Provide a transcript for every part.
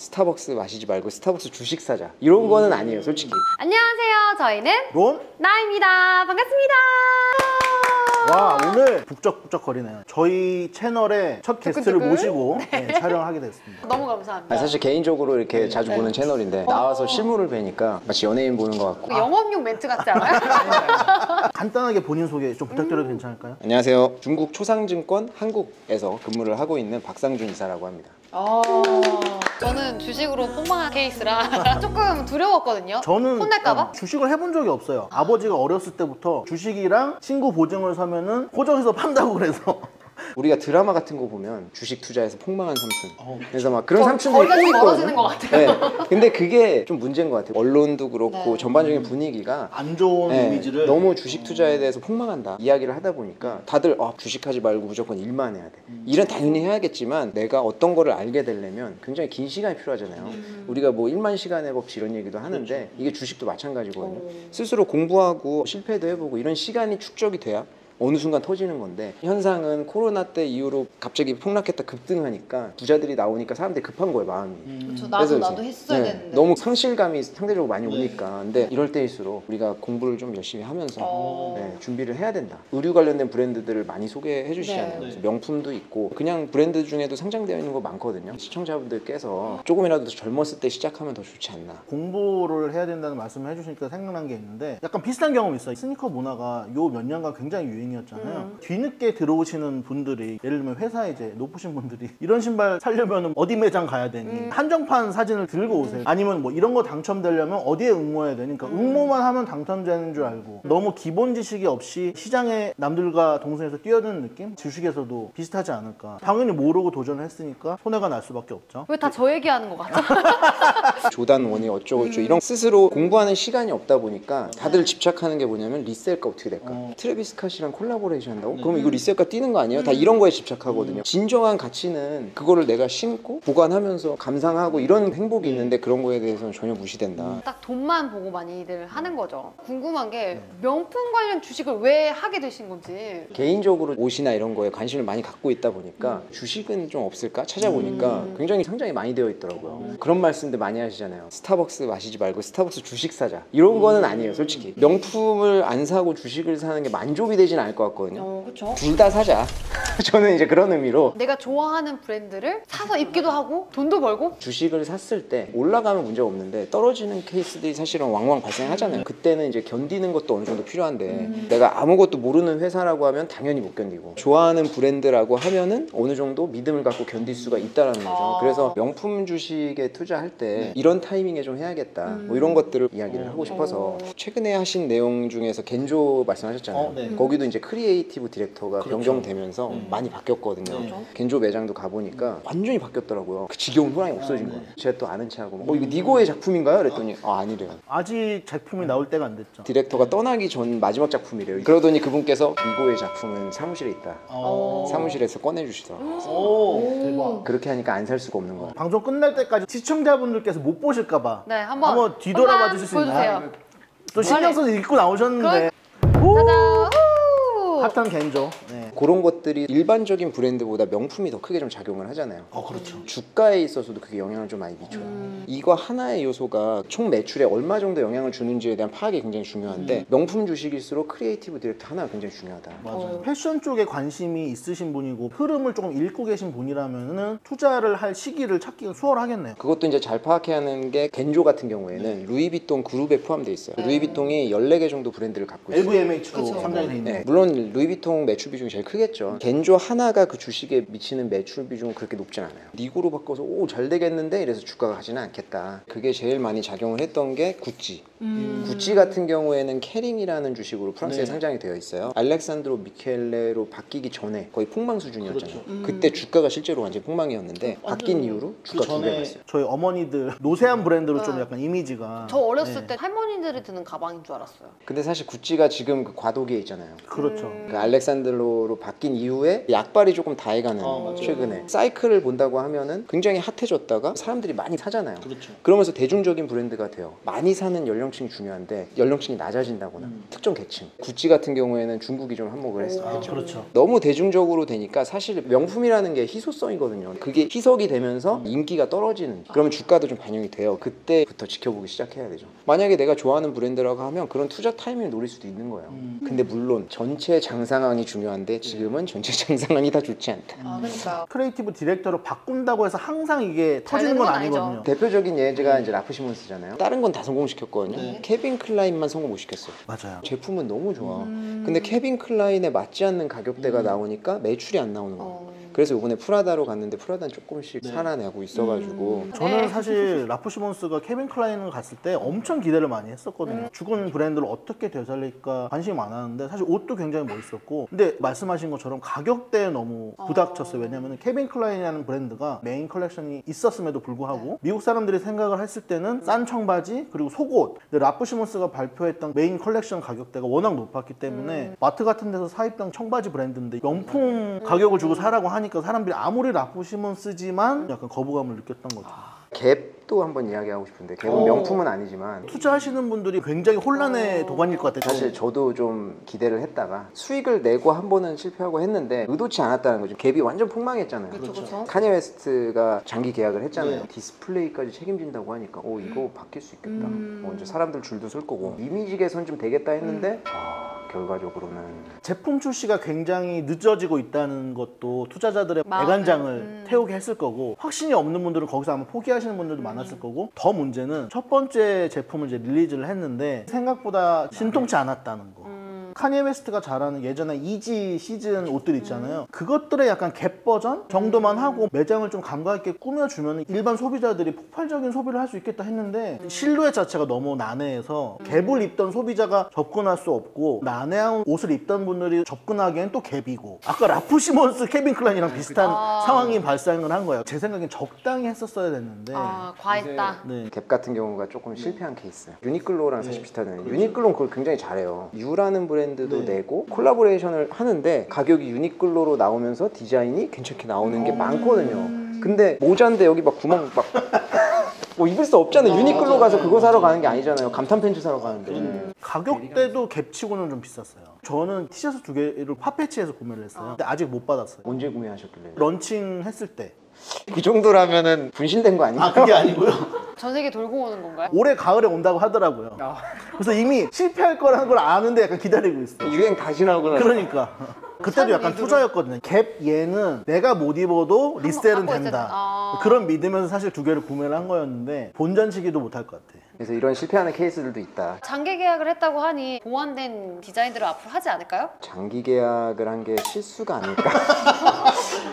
스타벅스 마시지 말고 스타벅스 주식 사자 이런 거는 아니에요, 솔직히. 안녕하세요. 저희는 론? 나입니다. 반갑습니다. 와, 오늘 북적북적 거리네요. 저희 채널에 첫 게스트를 모시고 촬영을 하게 됐습니다. 너무 감사합니다. 사실 개인적으로 이렇게 자주 보는 채널인데 나와서 실물을 뵈니까 마치 연예인 보는 것 같고. 영업용 멘트 같지 않아요? 간단하게 본인 소개 좀 부탁드려도 괜찮을까요? 안녕하세요. 중국 초상증권 한국에서 근무를 하고 있는 박상준 이사라고 합니다. 저는 주식으로 폭망한 케이스라 조금 두려웠거든요. 저는 혼날까봐? 주식을 해본 적이 없어요. 아버지가 어렸을 때부터 주식이랑 친구 보증을 사면은 호적에서 판다고 그래서 우리가 드라마 같은 거 보면 주식 투자해서 폭망한 삼촌. 그래서 막 그런 삼촌들이 거리가 꼭 좀 있거든요. 멀어지는 것 같아요. 네. 근데 그게 좀 문제인 것 같아요. 언론도 그렇고 네. 전반적인 분위기가 안 좋은 이미지를 너무 주식 투자에 대해서 폭망한다 이야기를 하다 보니까 다들 주식하지 말고 무조건 일만 해야 돼. 일은 당연히 해야겠지만 내가 어떤 거를 알게 되려면 굉장히 긴 시간이 필요하잖아요. 우리가 뭐 1만 시간의 법칙 이런 얘기도 하는데 이게 주식도 마찬가지거든요. 스스로 공부하고 실패도 해보고 이런 시간이 축적이 돼야 어느 순간 터지는 건데, 현상은 코로나 때 이후로 갑자기 폭락했다 급등하니까 부자들이 나오니까 사람들이 급한 거예요, 마음이. 그렇죠. 그래서 나도 이제, 했어야 되는데. 너무 상실감이 상대적으로 많이 오니까. 근데 이럴 때일수록 우리가 공부를 좀 열심히 하면서 준비를 해야 된다. 의류 관련된 브랜드들을 많이 소개해 주시잖아요. 그래서 명품도 있고 그냥 브랜드 중에도 상장되어 있는 거 많거든요. 시청자분들께서 조금이라도 더 젊었을 때 시작하면 더 좋지 않나. 공부를 해야 된다는 말씀을 해주시니까 생각난 게 있는데, 약간 비슷한 경험이 있어요. 스니커 문화가 요 몇 년간 굉장히 유행이었잖아요. 뒤늦게 들어오시는 분들이, 예를 들면 회사에 이제 높으신 분들이 이런 신발 사려면 어디 매장 가야 되니, 한정판 사진을 들고 오세요. 아니면 뭐 이런 거 당첨되려면 어디에 응모해야 되니, 그러니까 응모만 하면 당첨되는 줄 알고 너무 기본 지식이 없이 시장에 남들과 동선에서 뛰어드는 느낌? 주식에서도 비슷하지 않을까. 당연히 모르고 도전을 했으니까 손해가 날 수밖에 없죠. 왜 다 저 얘기하는 것 같죠? 조단 원이 어쩌고저쩌고 이런 스스로 공부하는 시간이 없다 보니까 다들 집착하는 게 뭐냐면 리셀가 어떻게 될까? 트래비스 스캇이랑 콜라보레이션 한다고? 그러면 이거 리셀가 뛰는 거 아니에요? 다 이런 거에 집착하거든요. 진정한 가치는 그거를 내가 심고 보관하면서 감상하고 이런 행복이 있는데 그런 거에 대해서는 전혀 무시된다. 딱 돈만 보고 많이들 하는 거죠. 궁금한 게 명품 관련 주식을 왜 하게 되신 건지. 개인적으로 옷이나 이런 거에 관심을 많이 갖고 있다 보니까 주식은 좀 없을까 찾아보니까 굉장히 상장이 많이 되어 있더라고요. 그런 말씀들 많이 하시잖아요. 스타벅스 마시지 말고 스타벅스 주식 사자 이런 거는 아니에요, 솔직히. 명품을 안 사고 주식을 사는 게 만족이 되진 않을 것 같거든요. 그렇죠. 둘 다 사자. 저는 이제 그런 의미로 내가 좋아하는 브랜드를 사서 입기도 하고 돈도 벌고. 주식을 샀을 때 올라가면 문제가 없는데 떨어지는 케이스들이 사실은 왕왕 발생하잖아요. 그때는 이제 견디는 것도 어느 정도 필요한데 내가 아무것도 모르는 회사라고 하면 당연히 못 견디고, 좋아하는 브랜드라고 하면은 어느 정도 믿음을 갖고 견딜 수가 있다라는 거죠. 그래서 명품 주식에 투자할 때 이런 타이밍에 좀 해야겠다, 뭐 이런 것들을 이야기를 하고 싶어서. 최근에 하신 내용 중에서 겐조 말씀하셨잖아요. 거기도 이제 크리에이티브 디렉터가 변경되면서 많이 바뀌었거든요. 겐조 매장도 가보니까 완전히 바뀌었더라고요. 그 지겨운 호랑이 없어진 거예요. 제가 또 아는 체하고 이거 니고의 작품인가요? 그랬더니 아니래요. 아직 제품이 나올 때가 안 됐죠. 디렉터가 떠나기 전 마지막 작품이래요. 그러더니 그분께서 니고의 작품은 사무실에 있다. 사무실에서 꺼내주시더라고요. 오, 대박. 그렇게 하니까 안 살 수가 없는 거예요. 방송 끝날 때까지 시청자분들께서 못 보실까봐 네, 한번 뒤돌아봐 주실 수 있나요? 보여주세요. 또 신경 써서 읽고 나오셨는데 짜잔. 핫한 겐조. 네. 그런 것들이 일반적인 브랜드보다 명품이 더 크게 좀 작용을 하잖아요. 그렇죠. 주가에 있어서도 그게 영향을 좀 많이 미쳐요. 이거 하나의 요소가 총 매출에 얼마 정도 영향을 주는지에 대한 파악이 굉장히 중요한데 명품 주식일수록 크리에이티브 디렉터 하나가 굉장히 중요하다. 맞아요. 패션 쪽에 관심이 있으신 분이고 흐름을 조금 읽고 계신 분이라면은 투자를 할 시기를 찾기가 수월하겠네요. 그것도 이제 잘 파악해야 하는 게 겐조 같은 경우에는 루이비통 그룹에 포함되어 있어요. 루이비통이 14개 정도 브랜드를 갖고 있어요. LVMH로 상장이 돼 있는. 네, 물론 루이비통 매출 비중이 제일 크겠죠. 겐조 하나가 그 주식에 미치는 매출 비중은 그렇게 높진 않아요. 니고로 바꿔서 잘 되겠는데 이래서 주가가 가지는 않겠다. 그게 제일 많이 작용을 했던 게 구찌. 구찌 같은 경우에는 캐링이라는 주식으로 프랑스에 상장이 되어 있어요. 알렉산드로 미켈레로 바뀌기 전에 거의 폭망 수준이었잖아요. 그때 주가가 실제로 완전 폭망이었는데 바뀐 이후로 주가 두 배가 있어요. 저희 어머니들 노세한 브랜드로 좀 약간 이미지가. 저 어렸을 때 할머니들이 드는 가방인 줄 알았어요. 근데 사실 구찌가 지금 그 과도기에 있잖아요. 그렇죠. 그 알렉산드로로 바뀐 이후에 약발이 조금 다해가는 최근에 사이클을 본다고 하면은 굉장히 핫해졌다가 사람들이 많이 사잖아요. 그러면서 대중적인 브랜드가 돼요. 많이 사는 연령대가 연령층이 중요한데 연령층이 낮아진다거나 특정 계층 구찌 같은 경우에는 중국이 좀 한몫을 했죠. 그렇죠. 너무 대중적으로 되니까 사실 명품이라는 게 희소성이거든요. 그게 희석이 되면서 인기가 떨어지는 그러면 주가도 좀 반영이 돼요. 그때부터 지켜보기 시작해야 되죠. 만약에 내가 좋아하는 브랜드라고 하면 그런 투자 타이밍을 노릴 수도 있는 거예요. 근데 물론 전체 장상황이 중요한데 지금은 전체 장상황이 다 좋지 않다. 그러니까 크리에이티브 디렉터로 바꾼다고 해서 항상 이게 잘 터지는 되는 건 건 아니죠. 아니거든요. 대표적인 예제가 이제 라프 시몬스잖아요. 다른 건 다 성공시켰거든요. 네. 케빈 클라인만 성공 못 시켰어요. 맞아요. 제품은 너무 좋아. 근데 케빈 클라인에 맞지 않는 가격대가 나오니까 매출이 안 나오는 거예요. 그래서 이번에 프라다로 갔는데 프라다는 조금씩 살아내고 있어가지고 저는 네. 사실 라프 시몬스가 케빈 클라인을 갔을 때 엄청 기대를 많이 했었거든요. 죽은 브랜드를 어떻게 되살릴까 관심이 많았는데 사실 옷도 굉장히 멋있었고 근데 말씀하신 것처럼 가격대에 너무 부닥쳤어요. 왜냐면 케빈 클라인이라는 브랜드가 메인 컬렉션이 있었음에도 불구하고 미국 사람들이 생각을 했을 때는 싼 청바지 그리고 속옷 근데 라프 시몬스가 발표했던 메인 컬렉션 가격대가 워낙 높았기 때문에 마트 같은 데서 사입던 청바지 브랜드인데 명품 가격을 주고 사라고 하니까 사람들이 아무리 라프 시몬스지만 약간 거부감을 느꼈던 거죠. 갭도 한번 이야기하고 싶은데 갭은 명품은 아니지만 투자하시는 분들이 굉장히 혼란의 도가니일 것 같아요. 사실 저도 좀 기대를 했다가 수익을 내고 한 번은 실패하고 했는데 의도치 않았다는 거죠. 갭이 완전 폭망했잖아요. 그렇죠. 카니 웨스트가 장기 계약을 했잖아요. 디스플레이까지 책임진다고 하니까 이거 바뀔 수 있겠다. 이제 사람들 줄도 설 거고 이미지 개선 좀 되겠다 했는데 결과적으로는 제품 출시가 굉장히 늦어지고 있다는 것도 투자자들의 애간장을 태우게 했을 거고 확신이 없는 분들은 거기서 아마 포기하시는 분들도 많았을 거고 더 문제는 첫 번째 제품을 이제 릴리즈를 했는데 생각보다 신통치 않았다는 거. 카니에 웨스트가 잘하는 예전에 이지 시즌 옷들 있잖아요. 그것들의 약간 갭 버전 정도만 하고 매장을 좀 감각 있게 꾸며주면 일반 소비자들이 폭발적인 소비를 할 수 있겠다 했는데 실루엣 자체가 너무 난해해서 갭을 입던 소비자가 접근할 수 없고 난해한 옷을 입던 분들이 접근하기엔 또 갭이고 아까 라프 시몬스 케빈 클라인이랑 비슷한 상황이 발생을 한 거예요. 제 생각엔 적당히 했었어야 됐는데 과했다. 네. 갭 같은 경우가 조금 실패한 케이스. 유니클로랑 사실 비슷하잖아요. 유니클로는 그걸 굉장히 잘해요. U라는 브랜드도 내고 콜라보레이션을 하는데 가격이 유니클로로 나오면서 디자인이 괜찮게 나오는 게 많거든요. 근데 모자인데 여기 막 구멍 막 입을 수 없잖아요. 유니클로 가서 그거 사러 가는 게 아니잖아요. 감탄 팬츠 사러 가는데. 가격대도 갭치고는 좀 비쌌어요. 저는 티셔츠 2개를 파페치에서 구매를 했어요. 근데 아직 못 받았어요. 언제 구매하셨길래? 런칭 했을 때. 그 정도라면은 분실된 거 아니에요? 그게 아니고요. 전 세계 돌고 오는 건가요? 올해 가을에 온다고 하더라고요. 그래서 이미 실패할 거라는 걸 아는데 약간 기다리고 있어요. 유행 다시 나오구나. 그러니까. 그때도 약간 투자였거든요. 갭 얘는 내가 못 입어도 리셀은 갖고 있어야 된다. 그런 믿으면서 사실 2개를 구매를 한 거였는데 본전치기도 못할 것 같아. 그래서 이런 실패하는 케이스들도 있다. 장기 계약을 했다고 하니 보완된 디자인들을 앞으로 하지 않을까요? 장기 계약을 한 게 실수가 아닐까.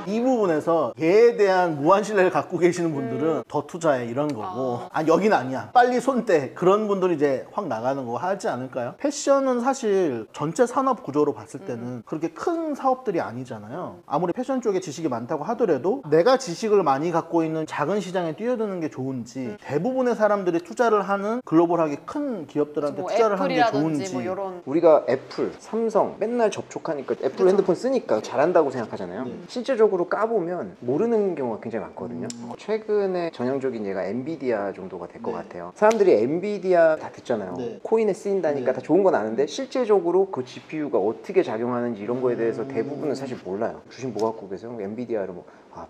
이 부분에서 얘에 대한 무한 신뢰를 갖고 계시는 분들은 더 투자해 이런 거고 여긴 아니야 빨리 손대 그런 분들이 이제 확 나가는 거 하지 않을까요? 패션은 사실 전체 산업 구조로 봤을 때는 그렇게 큰 사업들이 아니잖아요. 아무리 패션 쪽에 지식이 많다고 하더라도 내가 지식을 많이 갖고 있는 작은 시장에 뛰어드는 게 좋은지 대부분의 사람들이 투자를 하는 글로벌하게 큰 기업들한테 뭐 투자를 하는 게 애플이라든지 좋은지 뭐 이런 우리가 애플, 삼성 맨날 접촉하니까 애플 핸드폰 쓰니까 잘한다고 생각하잖아요. 실제적으로 까보면 모르는 경우가 굉장히 많거든요. 최근에 전형적인 예가 엔비디아 정도가 될 것 같아요. 사람들이 엔비디아 다 듣잖아요. 코인에 쓰인다니까 다 좋은 건 아는데 실제적으로 그 GPU가 어떻게 작용하는지 이런 거에 대해서 대부분은 사실 몰라요. 주식 뭐 갖고 계세요? 엔비디아를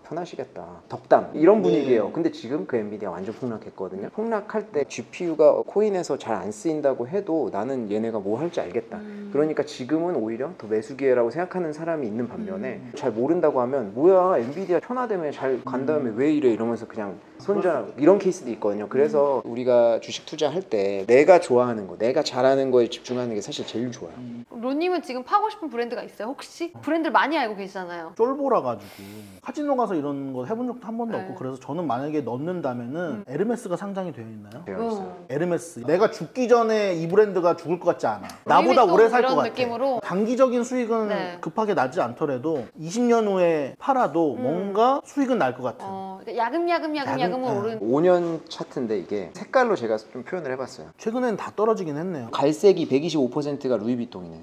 편하시겠다. 덕담 이런 분위기예요. 근데 지금 그 엔비디아 완전 폭락했거든요. 폭락할 때 GPU가 코인에서 잘 안 쓰인다고 해도 나는 얘네가 뭐 할지 알겠다. 그러니까 지금은 오히려 더 매수 기회라고 생각하는 사람이 있는 반면에 잘 모른다고 하면 뭐야 엔비디아 편하다며 잘 간 다음에 왜 이래 이러면서 그냥 손절하고 이런 케이스도 있거든요. 그래서 우리가 주식 투자할 때 내가 좋아하는 거, 내가 잘하는 거에 집중하는 게 사실 제일 좋아요. 로님은 지금 파고 싶은 브랜드가 있어요? 혹시? 브랜드를 많이 알고 계시잖아요. 쫄보라 가지고 카지노 가서 이런 거 해본 적도 한 번도 네. 없고 그래서 저는 만약에 넣는다면은 에르메스가 상장이 되어 있나요? 되어 있어요. 에르메스 내가 죽기 전에 이 브랜드가 죽을 것 같지 않아. 로님이 나보다 또 오래 살 것 이런 같아. 느낌으로 단기적인 수익은 네. 급하게 나지 않더라도 20년 후에 팔아도 뭔가 수익은 날 것 같은. 그러니까 야금야금은 오른 5년 차트인데 이게 색깔로 제가 좀 표현을 해봤어요. 최근엔 다 떨어지긴 했네요. 갈색이 125%가 루이비통이네.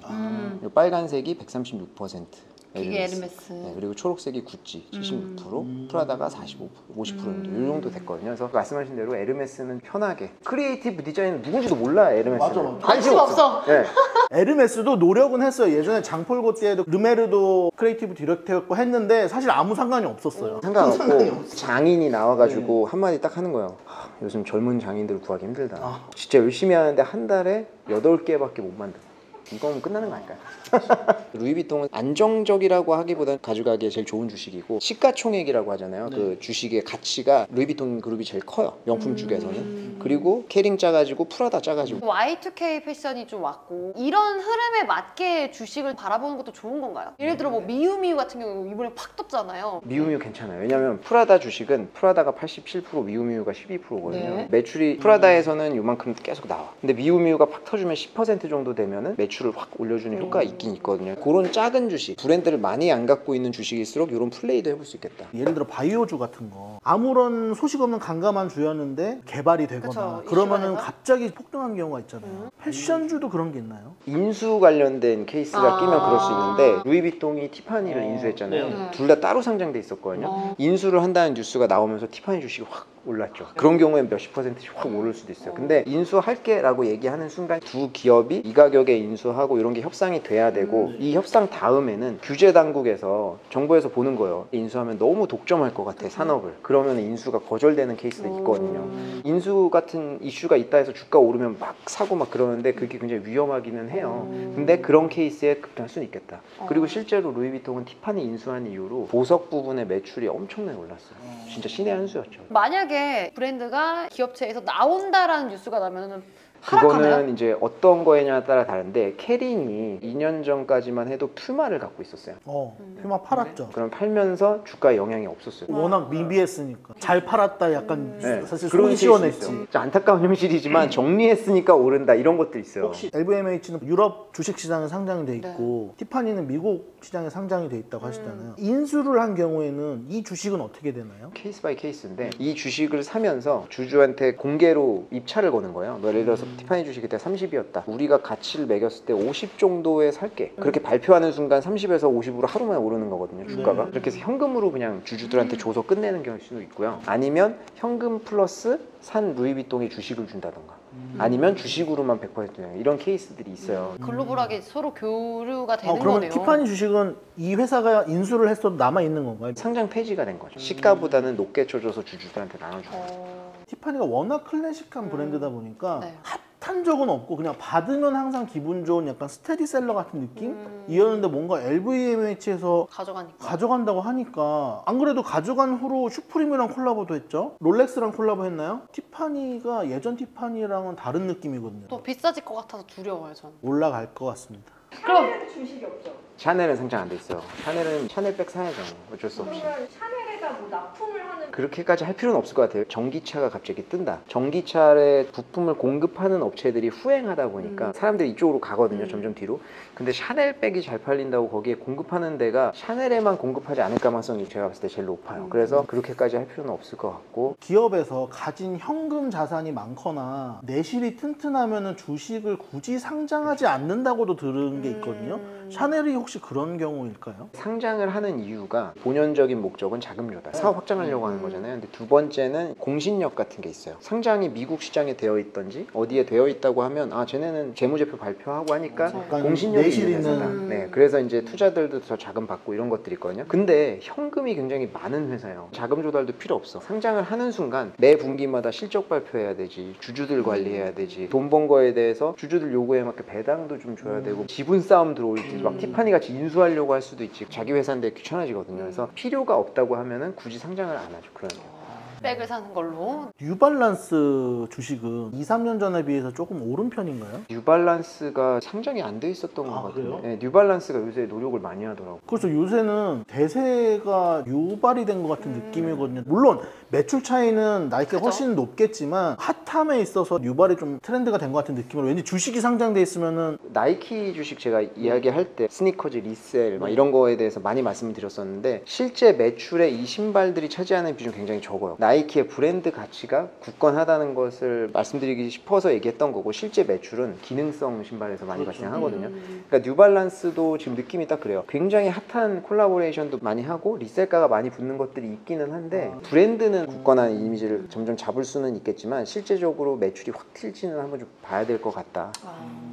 그리고 빨간색이 136%. 이게 에르메스. 네, 그리고 초록색이 구찌 76%, 프라다가 45%, 50% 정도 이 정도 됐거든요. 그래서 말씀하신 대로 에르메스는 편하게 크리에이티브 디자인은 누군지도 몰라 에르메스는. 맞아. 관심 없어. 네. 에르메스도 노력은 했어요. 예전에 장폴 고띠에도 르메르도 크리에이티브 디렉터였고 했는데 사실 아무 상관이 없었어요. 상관없고 장인이 나와가지고 한마디 딱 하는 거예요. 요즘 젊은 장인들 구하기 힘들다. 진짜 열심히 하는데 한 달에 8개밖에 못 만든다. 이거면 끝나는 거 아닐까요? 루이비통은 안정적이라고 하기보다는 가져가기에 제일 좋은 주식이고 시가총액이라고 하잖아요. 그 주식의 가치가 루이비통 그룹이 제일 커요. 명품 쪽에서는. 그리고 캐링 짜가지고 프라다 짜가지고. Y2K 패션이 좀 왔고 이런 흐름에 맞게 주식을 바라보는 것도 좋은 건가요? 예를 들어 뭐 미우미우 같은 경우 이번에 팍 떴잖아요. 미우미우 괜찮아요. 왜냐면 프라다 주식은 프라다가 87%, 미우미우가 12%거든요. 네. 매출이 프라다에서는 요만큼 계속 나와. 근데 미우미우가 팍 터주면 10% 정도 되면은 매출을 확 올려주는 효과가 있긴 있거든요. 그런 작은 주식, 브랜드를 많이 안 갖고 있는 주식일수록 이런 플레이도 해볼 수 있겠다. 예를 들어 바이오주 같은 거 아무런 소식 없는 간감한 주였는데 개발이 되거나 그쵸, 그러면은 이슈가 돼서? 갑자기 폭등한 경우가 있잖아요. 패션주도 그런 게 있나요? 인수 관련된 케이스가 끼면 그럴 수 있는데 루이비통이 티파니를 인수했잖아요. 네. 둘 다 따로 상장돼 있었거든요. 인수를 한다는 뉴스가 나오면서 티파니 주식이 확 올랐죠. 그런 경우엔 몇십 %씩 확 오를 수도 있어요. 근데 인수할게 라고 얘기하는 순간 두 기업이 이 가격에 인수하고 이런 게 협상이 돼야 되고 이 협상 다음에는 규제 당국에서 정부에서 보는 거예요. 인수하면 너무 독점할 것 같아 산업을. 그러면 인수가 거절되는 케이스도 있거든요. 인수 같은 이슈가 있다 해서 주가 오르면 막 사고 막 그러는데 그게 굉장히 위험하기는 해요. 근데 그런 케이스에 급등할 수는 있겠다. 그리고 실제로 루이비통은 티파니 인수한 이후로 보석 부분의 매출이 엄청나게 올랐어요. 진짜 신의 한 수였죠. 만약에 브랜드가 기업체에서 나온다라는 뉴스가 나면은 하락하나요? 그거는 이제 어떤 거냐에 따라 다른데 캐링이 2년 전까지만 해도 퓨마를 갖고 있었어요. 퓨마 팔았죠. 그럼 팔면서 주가에 영향이 없었어요. 워낙 미비했으니까 잘 팔았다 약간 네, 사실 그런 속이 케이스 시원했지. 있어요. 진짜 안타까운 현실이지만 정리했으니까 오른다 이런 것도 있어요. 혹시 LVMH는 유럽 주식 시장에 상장이 돼 있고 티파니는 미국 시장에 상장이 돼 있다고 하시잖아요. 인수를 한 경우에는 이 주식은 어떻게 되나요? 케이스 바이 케이스인데 이 주식을 사면서 주주한테 공개로 입찰을 거는 거예요. 뭐 예를 들어서 티파니 주식이 그때 30이었다. 우리가 가치를 매겼을 때 50 정도에 살게. 그렇게 발표하는 순간 30에서 50으로 하루 만에 오르는 거거든요. 주가가. 그렇게 해서 현금으로 그냥 주주들한테 줘서 끝내는 경우일 수도 있고요. 아니면 현금 플러스 산 루이비통의 주식을 준다던가. 아니면 주식으로만 100% 그냥 이런 케이스들이 있어요. 글로벌하게 서로 교류가 되는 그러면 거네요. 티파니 주식은 이 회사가 인수를 했어도 남아 있는 건가요? 상장 폐지가 된 거죠. 시가보다는 높게 쳐줘서 주주들한테 나눠줘요. 티파니가 워낙 클래식한 브랜드다 보니까 네. 핫한 적은 없고 그냥 받으면 항상 기분 좋은 약간 스테디셀러 같은 느낌이었는데 뭔가 LVMH에서 가져가니까. 가져간다고 하니까 안 그래도 가져간 후로 슈프림이랑 콜라보도 했죠? 롤렉스랑 콜라보 했나요? 티파니가 예전 티파니랑은 다른 느낌이거든요. 또 비싸질 것 같아서 두려워요 저는. 올라갈 것 같습니다. 그럼 주식이 없죠. 샤넬은 상장 안 돼 있어요. 샤넬은 샤넬백 사야죠. 어쩔 수 없이. 그러면 샤넬에다 뭐 납품을 하는 그렇게까지 할 필요는 없을 것 같아요. 전기차가 갑자기 뜬다. 전기차에 부품을 공급하는 업체들이 후행하다 보니까 사람들이 이쪽으로 가거든요. 점점 뒤로. 근데 샤넬백이 잘 팔린다고 거기에 공급하는 데가 샤넬에만 공급하지 않을 가능성이 제가 봤을 때 제일 높아요. 그래서 그렇게까지 할 필요는 없을 것 같고. 기업에서 가진 현금 자산이 많거나 내실이 튼튼하면 주식을 굳이 상장하지 않는다고도 들은 게 있거든요. 샤넬이 혹시 그런 경우일까요? 상장을 하는 이유가 본연적인 목적은 자금 조달, 사업 확장하려고 하는 거잖아요. 근데 두 번째는 공신력 같은 게 있어요. 상장이 미국 시장에 되어 있던지 어디에 되어 있다고 하면 아 쟤네는 재무제표 발표하고 하니까 약간 공신력이 내실 있는 있는 회사다. 네, 그래서 이제 투자들도 더 자금 받고 이런 것들이 있거든요. 근데 현금이 굉장히 많은 회사예요. 자금 조달도 필요 없어. 상장을 하는 순간 매 분기마다 실적 발표해야 되지, 주주들 관리해야 되지, 돈 번 거에 대해서 주주들 요구에 맞게 배당도 좀 줘야 되고, 지분 싸움 들어올지 막 티파니 같이 인수하려고 할 수도 있지. 자기 회사인데 귀찮아지거든요. 그래서 필요가 없다고 하면은 굳이 상장을 안 하죠. 그런 경우. 백을 사는 걸로. 뉴발란스 주식은 2, 3년 전에 비해서 조금 오른 편인가요? 뉴발란스가 상장이 안 돼 있었던 것 같아요. 그래요? 네, 뉴발란스가 요새 노력을 많이 하더라고요. 그래서 요새는 대세가 유발이 된 것 같은 느낌이거든요. 물론 매출 차이는 나이키가 그죠? 훨씬 높겠지만 핫함에 있어서 유발이 좀 트렌드가 된 것 같은 느낌으로, 왠지 주식이 상장돼 있으면은 나이키 주식 제가 이야기할 때 스니커즈 리셀 막 이런 거에 대해서 많이 말씀을 드렸었는데 실제 매출에 이 신발들이 차지하는 비중 굉장히 적어요. 나이키의 브랜드 가치가 굳건하다는 것을 말씀드리기 싶어서 얘기했던 거고 실제 매출은 기능성 신발에서 많이 발생하거든요. 그러니까 뉴발란스도 지금 느낌이 딱 그래요. 굉장히 핫한 콜라보레이션도 많이 하고 리셀가가 많이 붙는 것들이 있기는 한데 브랜드는 굳건한 이미지를 점점 잡을 수는 있겠지만 실제적으로 매출이 확 튈지는 한번 좀 봐야 될 것 같다.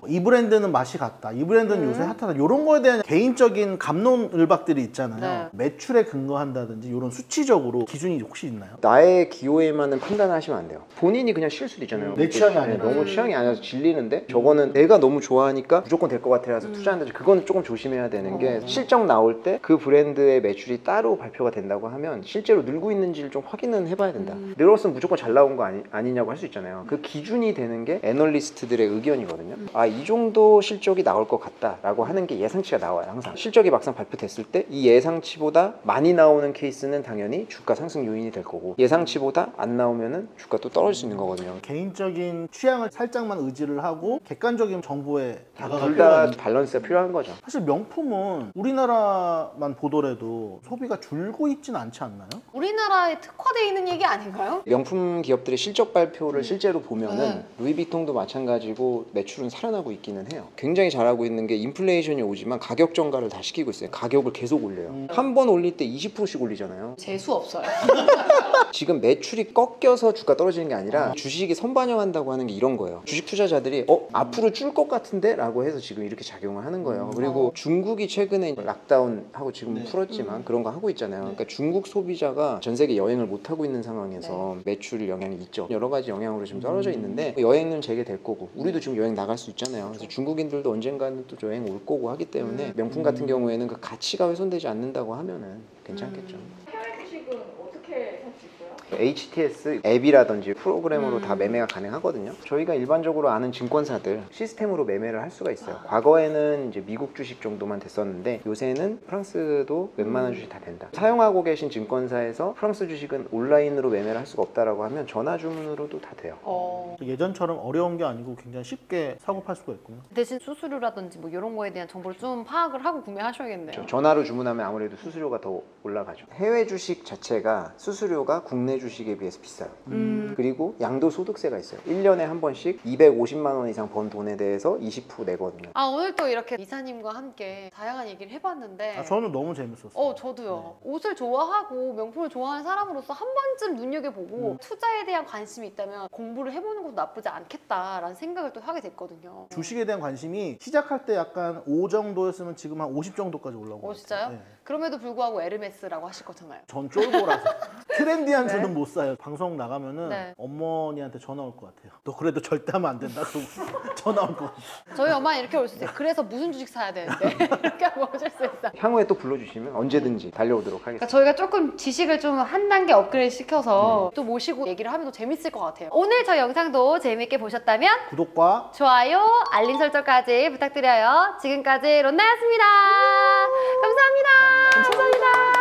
이 브랜드는 맛이 같다. 이 브랜드는 요새 핫하다. 이런 거에 대한 개인적인 감론을박들이 있잖아요. 매출에 근거한다든지 이런 수치적으로 기준이 혹시 있나요? 나의 기호에만은 판단하시면 안 돼요. 본인이 그냥 쉴 수도 있잖아요. 내 취향이 아니라. 너무 취향이 아니라서 질리는데 저거는 내가 너무 좋아하니까 무조건 될 것 같아서 투자한다. 그거는 조금 조심해야 되는 게 실적 나올 때 그 브랜드의 매출이 따로 발표가 된다고 하면 실제로 늘고 있는지를 좀 확인은 해봐야 된다. 늘었으면 무조건 잘 나온 거 아니냐고 할 수 있잖아요. 그 기준이 되는 게 애널리스트들의 의견이거든요. 아, 이 정도 실적이 나올 것 같다라고 하는 게 예상치가 나와요. 항상 실적이 막상 발표됐을 때 이 예상치보다 많이 나오는 케이스는 당연히 주가 상승 요인이 될 거고 예상치보다 안 나오면은 주가 또 떨어질 수 있는 거거든요. 개인적인 취향을 살짝만 의지를 하고 객관적인 정보에 다가갈 둘 필요가 다 있는. 밸런스가 필요한 거죠. 사실 명품은 우리나라만 보더라도 소비가 줄고 있지는 않지 않나요? 우리나라에 특화되어 있는 얘기 아닌가요? 명품 기업들의 실적 발표를 실제로 보면은 루이비통도 마찬가지고 매출은 살아나고 있기는 해요. 굉장히 잘하고 있는 게 인플레이션이 오지만 가격 정가를 다 시키고 있어요. 가격을 계속 올려요. 한 번 올릴 때 20%씩 올리잖아요. 재수 없어요. 지금 매출이 꺾여서 주가 떨어지는 게 아니라 주식이 선반영한다고 하는 게 이런 거예요. 주식 투자자들이 앞으로 줄 것 같은데? 라고 해서 지금 이렇게 작용을 하는 거예요. 그리고 중국이 최근에 락다운하고 지금 풀었지만 그런 거 하고 있잖아요. 그러니까 중국 소비자가 전 세계 여행을 못 하고 있는 상황에서 매출 영향이 있죠. 여러 가지 영향으로 지금 떨어져 있는데 여행은 재개될 거고 우리도 지금 여행 나갈 수 있잖아요. 그래서 중국인들도 언젠가는 또 여행 올 거고 하기 때문에 명품 같은 경우에는 그 가치가 훼손되지 않는다고 하면은 괜찮겠죠. 해외 주식은 어떻게 살 수 있어요? HTS 앱이라든지 프로그램으로 다 매매가 가능하거든요. 저희가 일반적으로 아는 증권사들 시스템으로 매매를 할 수가 있어요. 과거에는 이제 미국 주식 정도만 됐었는데 요새는 프랑스도 웬만한 주식 다 된다. 사용하고 계신 증권사에서 프랑스 주식은 온라인으로 매매를 할 수가 없다라고 하면 전화 주문으로도 다 돼요. 예전처럼 어려운 게 아니고 굉장히 쉽게 사고 팔 수가 있군요. 대신 수수료라든지 뭐 이런 거에 대한 정보를 좀 파악을 하고 구매하셔야겠네요. 전화로 주문하면 아무래도 수수료가 더 올라가죠. 해외 주식 자체가 수수료가 국내 주식에 비해서 비싸요. 그리고 양도소득세가 있어요. 1년에 한 번씩 250만 원 이상 번 돈에 대해서 20% 내거든요. 오늘 또 이렇게 이사님과 함께 다양한 얘기를 해봤는데 저는 너무 재밌었어요. 저도요. 옷을 좋아하고 명품을 좋아하는 사람으로서 한 번쯤 눈여겨보고 투자에 대한 관심이 있다면 공부를 해보는 것도 나쁘지 않겠다라는 생각을 또 하게 됐거든요. 주식에 대한 관심이 시작할 때 약간 5 정도였으면 지금 한 50 정도까지 올라온 것 같아요. 진짜요? 네. 그럼에도 불구하고 에르메스라고 하실 거잖아요. 전 쫄보라서 트렌디한 주는 못 사요. 방송 나가면은 네. 어머니한테 전화 올 것 같아요. 너 그래도 절대 하면 안 된다. 전화 올 것 같아요. 저희 엄마는 이렇게 올 수 있어요. 그래서 무슨 주식 사야 되는데 이렇게 하고 오실 수 있어요. 향후에 또 불러주시면 언제든지 달려오도록 하겠습니다. 그러니까 저희가 조금 지식을 좀 한 단계 업그레이드 시켜서 또 모시고 얘기를 하면 더 재밌을 것 같아요. 오늘 저희 영상도 재밌게 보셨다면 구독과 좋아요, 알림 설정까지 부탁드려요. 지금까지 론나였습니다. 감사합니다. 감사합니다.